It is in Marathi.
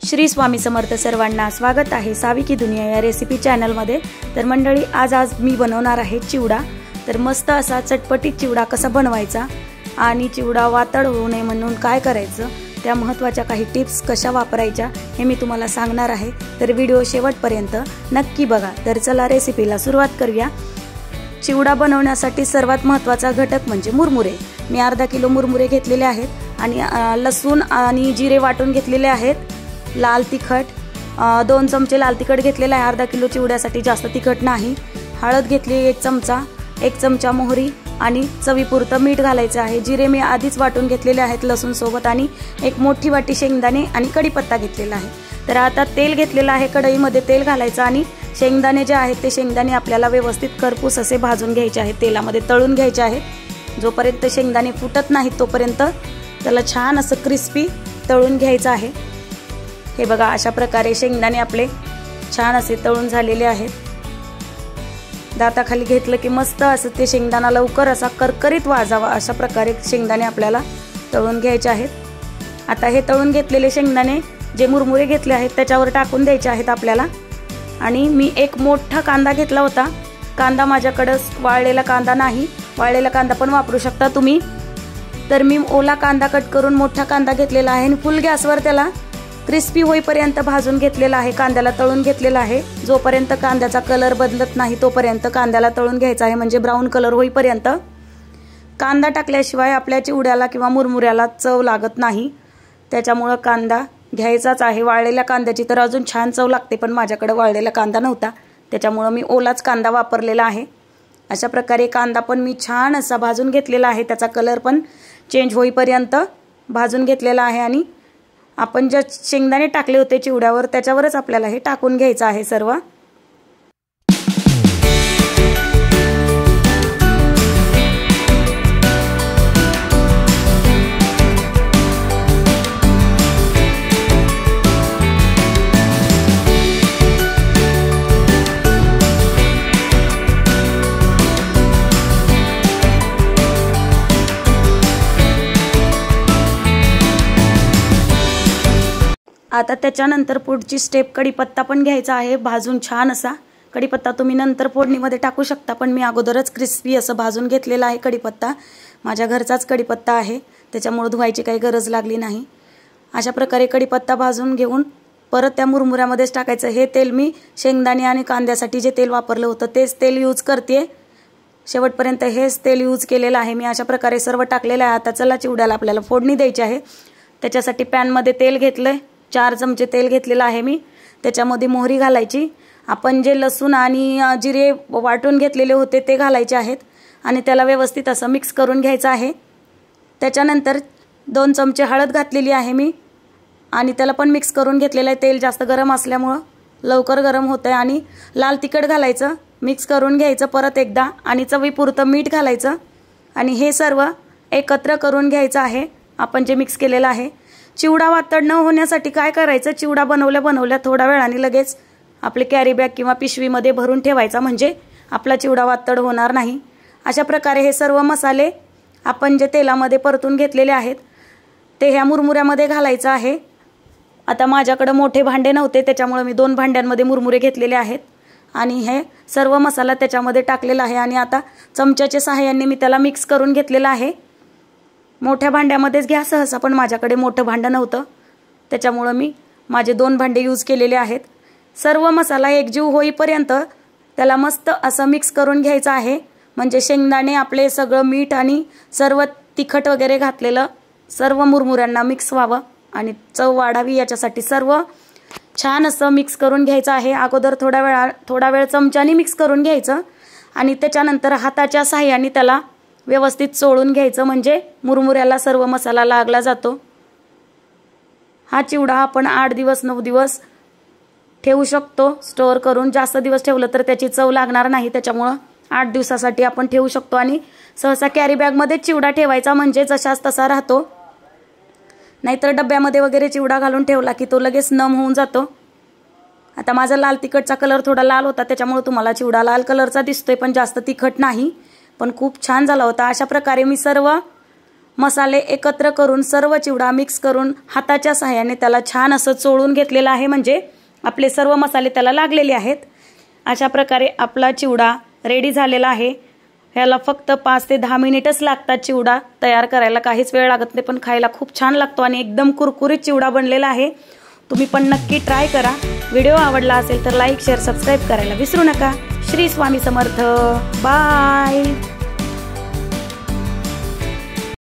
श्री स्वामी समर्थ सर्वांना स्वागत आहे सावी की दुनिया या रेसिपी चॅनलमध्ये। तर मंडळी आज मी बनवणार आहे चिवडा। तर मस्त असा चटपटीत चिवडा कसा बनवायचा आणि चिवडा वातड होऊ नये म्हणून काय करायचं, त्या महत्त्वाच्या काही टिप्स कशा वापरायच्या हे मी तुम्हाला सांगणार आहे। तर व्हिडिओ शेवटपर्यंत नक्की बघा। तर चला रेसिपीला सुरुवात करूया। चिवडा बनवण्यासाठी सर्वात महत्त्वाचा घटक म्हणजे मुरमुरे। मी अर्धा किलो मुरमुरे घेतलेले आहेत आणि लसूण आणि जिरे वाटून घेतलेले आहेत। लाल तिखट 2 चमचे लाल तिखट घेतलेला आहे। अर्धा किलो चिवड्यासाठी जास्त तिखट नाही। हळद घेतली 1 चमचा, 1 चमचा मोहरी आणि चवीपुरतं मीठ घालायचं आहे। जिरे मी आधीच वाटून घेतलेले आहेत लसूण सोबत आणि 1 मोठी वाटी शेंगदाणे आणि कढीपत्ता घेतलेला आहे। तर आता तेल घेतलेलं आहे, कढईमध्ये तेल घालायचं आणि शेंगदाणे जे आहेत ते शेंगदाणे आपल्याला व्यवस्थित खरपूस असे भाजून घ्यायचे आहेत, तेलामध्ये तळून घ्यायचे आहेत। जोपर्यंत शेंगदाणे फुटत नाहीत तोपर्यंत त्याला छान असं क्रिस्पी तळून घ्यायचं आहे। हे बघा अशा प्रकारे शेंगदाणे आपले छान असे तळून झालेले आहेत। दाताखाली घेतलं की मस्त असं ते शेंगदाणा लवकर असा करकरीत वाजावा अशा प्रकारे शेंगदाणे आपल्याला तळून घ्यायचे आहेत। आता हे तळून घेतलेले शेंगदाणे जे मुरमुरे घेतले आहेत त्याच्यावर टाकून द्यायचे आहेत आपल्याला। आणि मी 1 मोठा कांदा घेतला होता। कांदा माझ्याकडे वाळलेला कांदा नाही, वाळलेला कांदा पण वापरू शकता तुम्ही। तर मी ओला कांदा कट करून मोठा कांदा घेतलेला आहे आणि फुल गॅसवर त्याला क्रिस्पी होईपर्यंत भाजून घेतलेला आहे, कांद्याला तळून घेतलेला आहे। जोपर्यंत कांद्याचा कलर बदलत नाही तोपर्यंत कांद्याला तळून घ्यायचा आहे, म्हणजे ब्राऊन कलर होईपर्यंत। कांदा टाकल्याशिवाय आपल्या चिवड्याला किंवा मुरमुऱ्याला चव लागत नाही, त्याच्यामुळे कांदा घ्यायचाच आहे। वाळलेल्या कांद्याची तर अजून छान चव लागते, पण माझ्याकडे वाळलेला कांदा नव्हता त्याच्यामुळे मी ओलाच कांदा वापरलेला आहे। अशा प्रकारे कांदा पण मी छान असा भाजून घेतलेला आहे, त्याचा कलर पण चेंज होईपर्यंत भाजून घेतलेला आहे। आणि आपण जे शेंगदाणे टाकले होते चिवड्यावर त्याच्यावरच आपल्याला हे टाकून घ्यायचं आहे सर्व। आता त्याच्यानंतर पुढची स्टेप कढीपत्ता पण घ्यायचा आहे भाजून छान असा। कढीपत्ता तुम्ही नंतर फोडणीमध्ये टाकू शकता, पण मी अगोदरच क्रिस्पी असं भाजून घेतलेला आहे कढीपत्ता। माझ्या घरचाच कढीपत्ता आहे त्याच्यामुळे धुवायची काही गरज लागली नाही। अशा प्रकारे कढीपत्ता भाजून घेऊन परत त्या मुरमुऱ्यामध्येच टाकायचं। हे तेल मी शेंगदाणे आणि कांद्यासाठी जे तेल वापरलं होतं तेच तेल यूज करते, शेवटपर्यंत हेच तेल यूज केलेलं आहे मी। अशा प्रकारे सर्व टाकलेलं आहे। आता चला चिवड्याला आपल्याला फोडणी द्यायची आहे। त्याच्यासाठी पॅनमध्ये तेल घेतलंय, 4 चमचे तेल घेतलेलं आहे मी। त्याच्यामध्ये मोहरी घालायची, आपण जे लसूण आणि जिरे वाटून घेतलेले होते ते घालायचे आहेत आणि त्याला व्यवस्थित असं मिक्स करून घ्यायचं आहे। त्याच्यानंतर 2 चमचे हळद घातलेली आहे मी आणि त्याला पण मिक्स करून घेतलेलं आहे। तेल जास्त गरम असल्यामुळं लवकर गरम होतंय। आणि लाल तिखट घालायचं, मिक्स करून घ्यायचं परत एकदा आणि चवीपुरतं मीठ घालायचं आणि हे सर्व एकत्र करून घ्यायचं आहे आपण जे मिक्स केलेलं आहे। चिवडा वातड न होण्यासाठी काय करायचं, चिवडा बनवल्या थोड्या वेळाने लगेच आपले कॅरी बॅग किंवा पिशवीमध्ये भरून ठेवायचा, म्हणजे आपला चिवडा वातड होणार नाही। अशा प्रकारे हे सर्व मसाले आपण जे तेलामध्ये परतून घेतलेले आहेत ते ह्या मुरमुऱ्यामध्ये घालायचं आहे। आता माझ्याकडे मोठे भांडे नव्हते त्याच्यामुळे मी 2 भांड्यांमध्ये मुरमुरे घेतलेले आहेत आणि हे सर्व मसाला त्याच्यामध्ये टाकलेला आहे आणि आता चमच्याच्या सहाय्याने मी त्याला मिक्स करून घेतलेला आहे। मोठ्या भांड्यामध्येच घ्या सहसा, पण माझ्याकडे मोठं भांडं नव्हतं त्याच्यामुळे मी माझे 2 भांडे यूज केलेले आहेत। सर्व मसाला एकजीव होईपर्यंत त्याला मस्त असं मिक्स करून घ्यायचं आहे, म्हणजे शेंगदाणे आपले सगळं मीठ आणि सर्व तिखट वगैरे घातलेलं सर्व मुरमुऱ्यांना मिक्स व्हावं आणि चव वाढावी याच्यासाठी सर्व छान असं मिक्स करून घ्यायचं आहे। अगोदर थोडा वेळ चमच्याने मिक्स करून घ्यायचं आणि त्याच्यानंतर हाताच्या सहाय्याने त्याला व्यवस्थित चोळून घ्यायचं, म्हणजे मुरमुऱ्याला सर्व मसाला लागला जातो। हा चिवडा आपण 8 दिवस 9 दिवस ठेवू शकतो स्टोअर करून। जास्त दिवस ठेवलं तर त्याची चव लागणार नाही, त्याच्यामुळे 8 दिवसासाठी आपण ठेवू शकतो। आणि सहसा कॅरी बॅगमध्ये चिवडा ठेवायचा, म्हणजे जशाच तसा राहतो। नाहीतर डब्यामध्ये वगैरे चिवडा घालून ठेवला की तो लगेच नम होऊन जातो। आता माझा लाल तिखटचा कलर थोडा लाल होता त्याच्यामुळे तुम्हाला चिवडा लाल कलरचा दिसतोय, पण जास्त तिखट नाही, पण खूप छान झाला होता। अशा प्रकारे मी सर्व मसाले एकत्र करून सर्व चिवडा मिक्स करून हाताच्या सहाय्याने त्याला छान असं चोळून घेतलेलं आहे, म्हणजे आपले सर्व मसाले त्याला लागलेले आहेत। अशा प्रकारे आपला चिवडा रेडी झालेला आहे। ह्याला फक्त 5 ते 10 मिनिटच लागतात चिवडा तयार करायला, काहीच वेळ लागत नाही, पण खायला खूप छान लागतो आणि एकदम कुरकुरीत चिवडा बनलेला आहे। तुम्ही पण नक्की ट्राय करा। व्हिडिओ आवडला असेल तर लाईक शेअर सबस्क्राईब करायला विसरू नका। श्री स्वामी समर्थ। बाय।